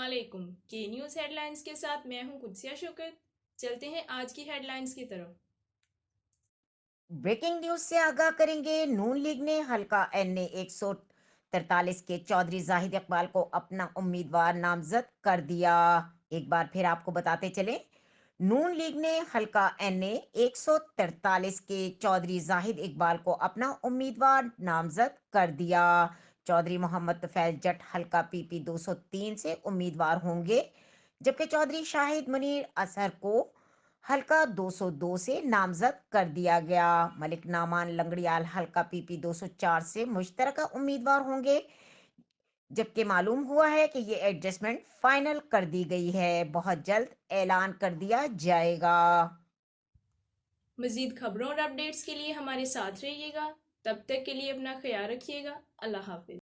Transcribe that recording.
अस्सलामुअलैकुम। के news headlines के साथ मैं हूं कुदसिया शौकत। चलते हैं आज की हेडलाइंस की तरफ। ब्रेकिंग न्यूज से आगाह करेंगे। नून लीग ने हल्का एन ने 143 के चौधरी जाहिद इकबाल को अपना उम्मीदवार नामजद कर दिया। एक बार फिर आपको बताते चले, नून लीग ने हल्का एन ने 143 के चौधरी जाहिद इकबाल को अपना उम्मीदवार नामजद कर दिया। चौधरी मोहम्मद तुफैल जट हल्का पीपी 203 से उम्मीदवार होंगे, जबकि चौधरी शाहिद मुनीर असहर को हल्का 202 से नामजद कर दिया गया। मलिक नामान लंगड़ियाल हल्का पीपी 204 से मुश्तरका उम्मीदवार होंगे, जबकि मालूम हुआ है कि ये एडजस्टमेंट फाइनल कर दी गई है, बहुत जल्द ऐलान कर दिया जाएगा। मज़ीद खबरों और अपडेट्स के लिए हमारे साथ रहिएगा। तब तक के लिए अपना ख्याल रखिएगा। अल्लाह हाफिज़।